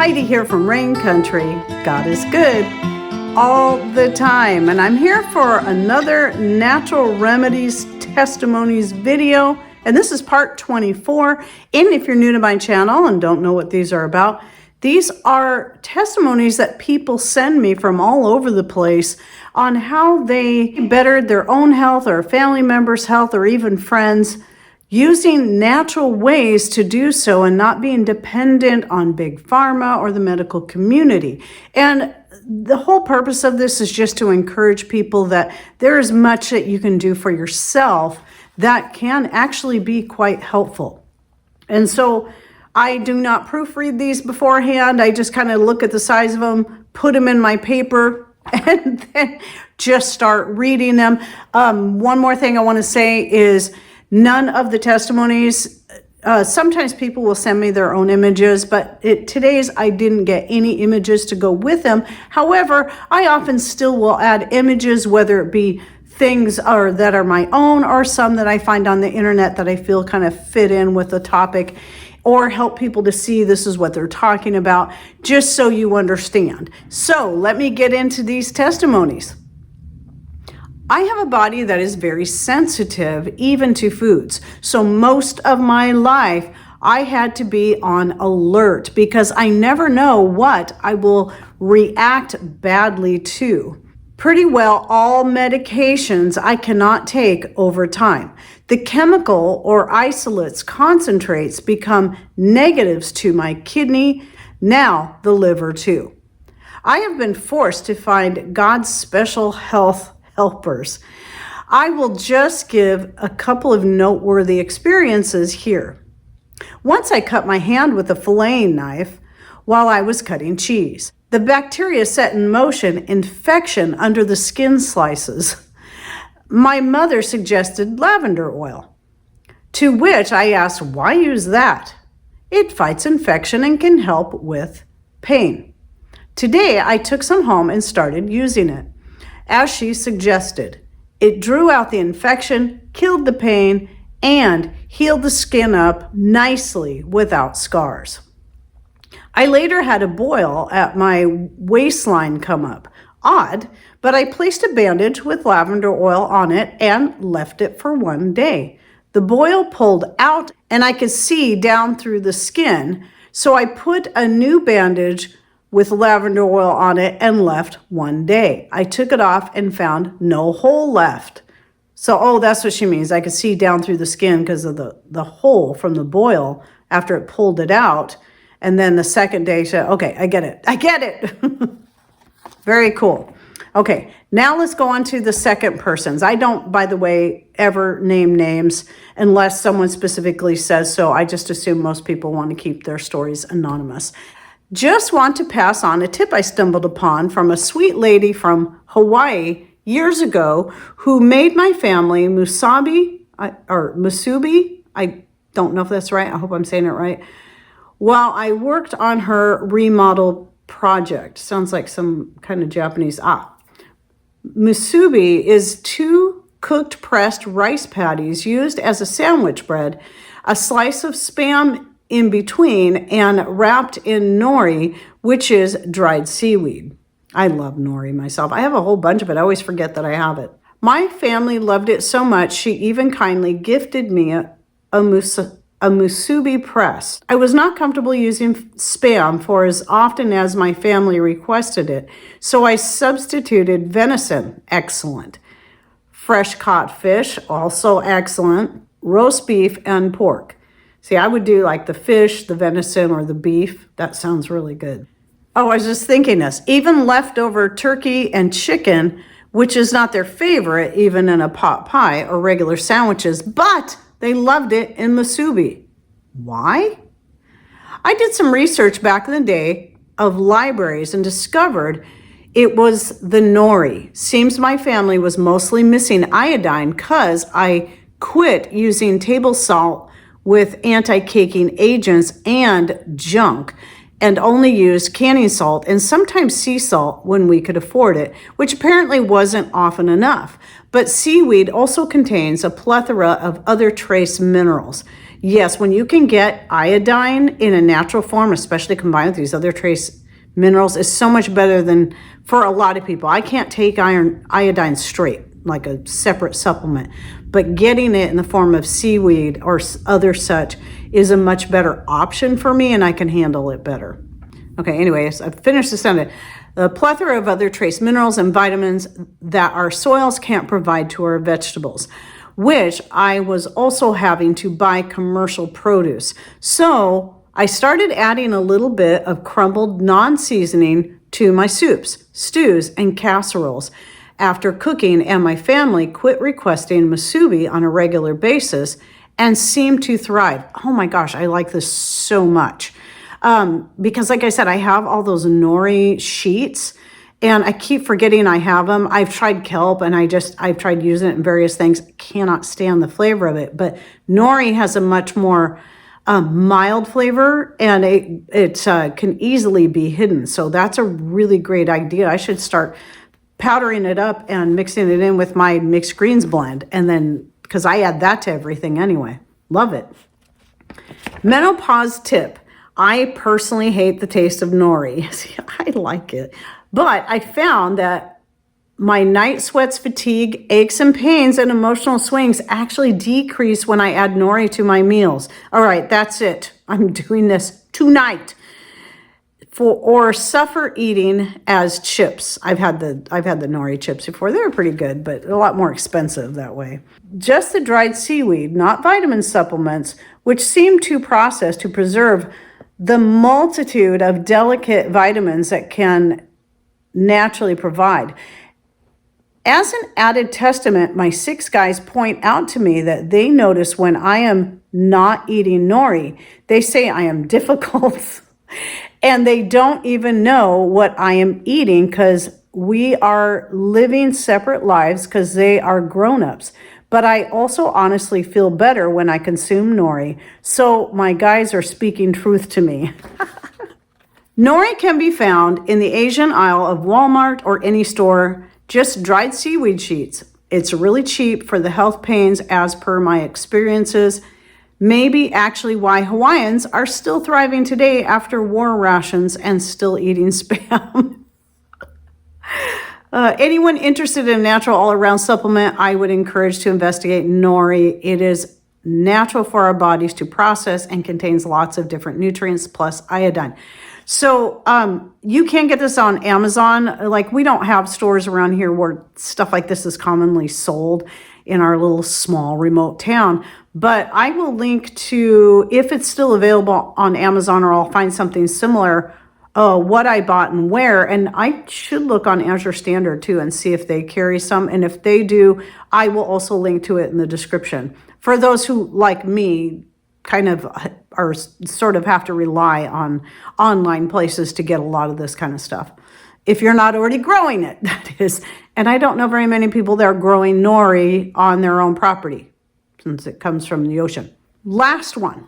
Heidi here from Rain Country. God is good all the time. And I'm here for another Natural Remedies Testimonies video. And this is part 24. And if you're new to my channel and don't know what these are about, these are testimonies that people send me from all over the place on how they bettered their own health or family members' health or even friends, using natural ways to do so and not being dependent on big pharma or the medical community. And the whole purpose of this is just to encourage people that there is much that you can do for yourself that can actually be quite helpful. And so I do not proofread these beforehand. I just kind of look at the size of them, put them in my paper, and then just start reading them. One more thing I want to say is none of the testimonies, sometimes people will send me their own images, but today's I didn't get any images to go with them. However, I often still will add images, whether it be things that are my own or some that I find on the internet that I feel kind of fit in with the topic, or help people to see this is what they're talking about, just so you understand. So let me get into these testimonies. I have a body that is very sensitive, even to foods. So most of my life, I had to be on alert because I never know what I will react badly to. Pretty well all medications I cannot take over time. The chemical or isolates concentrates become negatives to my kidney, now the liver too. I have been forced to find God's special health helpers. I will just give a couple of noteworthy experiences here. Once I cut my hand with a filleting knife while I was cutting cheese. The bacteria set in motion infection under the skin slices. My mother suggested lavender oil, to which I asked, why use that? It fights infection and can help with pain. Today, I took some home and started using it. As she suggested, it drew out the infection, killed the pain, and healed the skin up nicely without scars. I later had a boil at my waistline come up. Odd, but I placed a bandage with lavender oil on it and left it for one day. The boil pulled out and I could see down through the skin, so I put a new bandage with lavender oil on it and left one day. I took it off and found no hole left. So, that's what she means. I could see down through the skin because of the hole from the boil after it pulled it out. And then the second day, she said, okay, I get it. Very cool. Okay, now let's go on to the second persons. I don't, by the way, ever name names unless someone specifically says so. I just assume most people want to keep their stories anonymous. Just want to pass on a tip I stumbled upon from a sweet lady from Hawaii years ago who made my family musubi. I don't know if that's right. I hope I'm saying it right. While I worked on her remodel project. Sounds like some kind of Japanese. Musubi is 2 cooked pressed rice patties used as a sandwich bread, a slice of Spam in between, and wrapped in Nori, which is dried seaweed. I love Nori myself. I have a whole bunch of it. I always forget that I have it. My family loved it so much, she even kindly gifted me a musubi press. I was not comfortable using Spam for as often as my family requested it, so I substituted venison, excellent. Fresh caught fish, also excellent. Roast beef and pork. See, I would do like the fish, the venison, or the beef. That sounds really good. I was just thinking this. Even leftover turkey and chicken, which is not their favorite, even in a pot pie or regular sandwiches, but they loved it in musubi. Why? I did some research back in the day of libraries and discovered it was the Nori. Seems my family was mostly missing iodine because I quit using table salt with anti-caking agents and junk, and only used canning salt and sometimes sea salt when we could afford it, which apparently wasn't often enough. But seaweed also contains a plethora of other trace minerals. Yes, when you can get iodine in a natural form, especially combined with these other trace minerals, is so much better than for a lot of people. I can't take iodine straight, like a separate supplement, but getting it in the form of seaweed or other such is a much better option for me, and I can handle it better. Okay, anyways, I've finished the sentence. A plethora of other trace minerals and vitamins that our soils can't provide to our vegetables, which I was also having to buy commercial produce. So I started adding a little bit of crumbled non-seasoning to my soups, stews, and casseroles after cooking, and my family quit requesting musubi on a regular basis and seemed to thrive. Oh my gosh, I like this so much. Because like I said, I have all those nori sheets and I keep forgetting I have them. I've tried kelp and I've tried using it in various things. Cannot stand the flavor of it, but nori has a much more mild flavor, and it can easily be hidden. So that's a really great idea. I should start powdering it up and mixing it in with my mixed greens blend. And then, because I add that to everything anyway. Love it. Menopause tip. I personally hate the taste of nori. See, I like it. But I found that my night sweats, fatigue, aches and pains, and emotional swings actually decrease when I add nori to my meals. All right, that's it. I'm doing this tonight. Or suffer eating as chips. I've had the nori chips before. They were pretty good, but a lot more expensive that way. Just the dried seaweed, not vitamin supplements, which seem too processed to preserve the multitude of delicate vitamins that can naturally provide. As an added testament, my 6 guys point out to me that they notice when I am not eating nori, they say I am difficult and they don't even know what I am eating because we are living separate lives because they are grown-ups. But I also honestly feel better when I consume nori. So my guys are speaking truth to me. Nori can be found in the Asian aisle of Walmart or any store, just dried seaweed sheets. It's really cheap for the health pains as per my experiences. Maybe actually why Hawaiians are still thriving today after war rations and still eating Spam. Anyone interested in a natural all-around supplement, I would encourage to investigate nori. It is natural for our bodies to process and contains lots of different nutrients plus iodine. So you can get this on Amazon. Like, we don't have stores around here where stuff like this is commonly sold in our little small remote town. But I will link to, if it's still available on Amazon, or I'll find something similar, what I bought and where. And I should look on Azure Standard too and see if they carry some. And if they do, I will also link to it in the description. For those who, like me, kind of are sort of have to rely on online places to get a lot of this kind of stuff. If you're not already growing it, that is. And I don't know very many people that are growing nori on their own property since it comes from the ocean. Last one.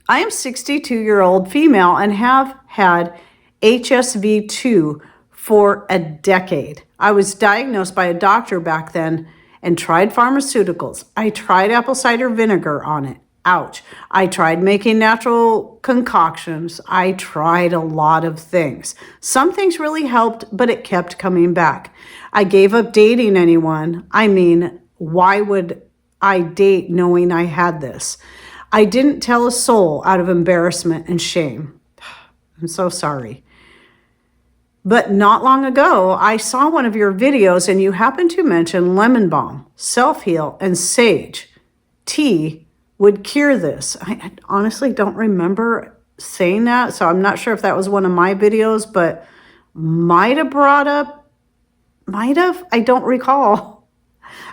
I am 62-year-old female and have had HSV-2 for a decade. I was diagnosed by a doctor back then and tried pharmaceuticals. I tried apple cider vinegar on it. Ouch. I tried making natural concoctions. I tried a lot of things. Some things really helped, but it kept coming back. I gave up dating anyone. I mean, why would I date knowing I had this? I didn't tell a soul out of embarrassment and shame. I'm so sorry. But not long ago, I saw one of your videos and you happened to mention lemon balm, self-heal, and sage. Tea would cure this. I honestly don't remember saying that, so I'm not sure if that was one of my videos, but might have. I don't recall.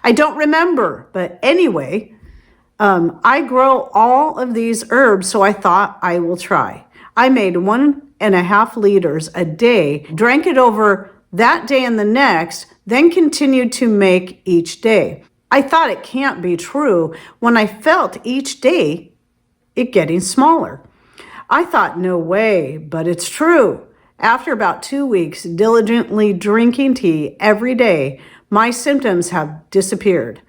I don't remember. But anyway, I grow all of these herbs, so I thought I will try. I made 1.5 liters a day, drank it over that day and the next, then continued to make each day. I thought it can't be true when I felt each day it getting smaller. I thought, no way, but it's true. After about 2 weeks diligently drinking tea every day, my symptoms have disappeared.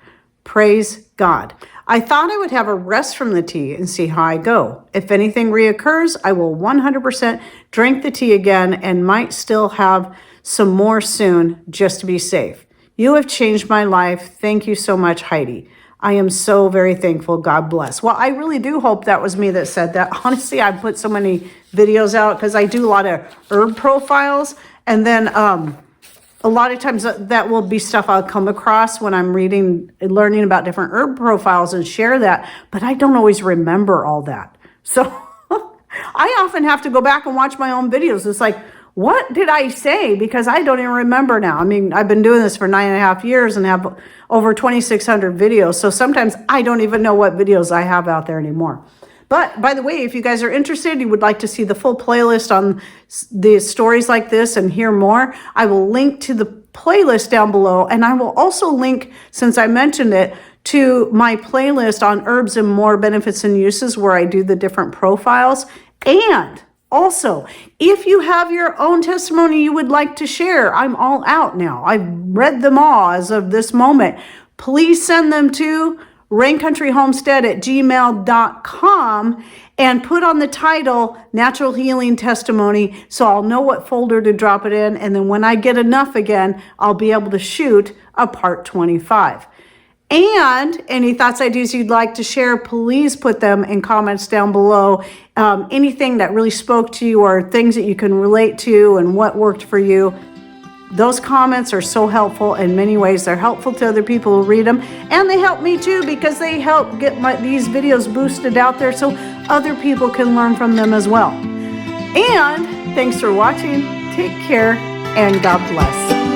Praise God. I thought I would have a rest from the tea and see how I go. If anything reoccurs, I will 100% drink the tea again and might still have some more soon just to be safe. You have changed my life. Thank you so much, Heidi. I am so very thankful. God bless. Well, I really do hope that was me that said that. Honestly, I put so many videos out because I do a lot of herb profiles, and then a lot of times that will be stuff I'll come across when I'm reading and learning about different herb profiles and share that, but I don't always remember all that. So I often have to go back and watch my own videos. It's like, what did I say? Because I don't even remember now. I mean, I've been doing this for 9.5 years and have over 2,600 videos. So sometimes I don't even know what videos I have out there anymore. But by the way, if you guys are interested, you would like to see the full playlist on the stories like this and hear more, I will link to the playlist down below. And I will also link, since I mentioned it, to my playlist on herbs and more benefits and uses where I do the different profiles. And also, if you have your own testimony you would like to share, I'm all out now. I've read them all as of this moment. Please send them to raincountryhomestead@gmail.com and put on the title Natural Healing Testimony so I'll know what folder to drop it in. And then when I get enough again, I'll be able to shoot a part 25. And any thoughts, ideas you'd like to share, please put them in comments down below. Anything that really spoke to you or things that you can relate to and what worked for you. Those comments are so helpful in many ways. They're helpful to other people who read them, and they help me too because they help get these videos boosted out there so other people can learn from them as well. And thanks for watching. Take care and God bless.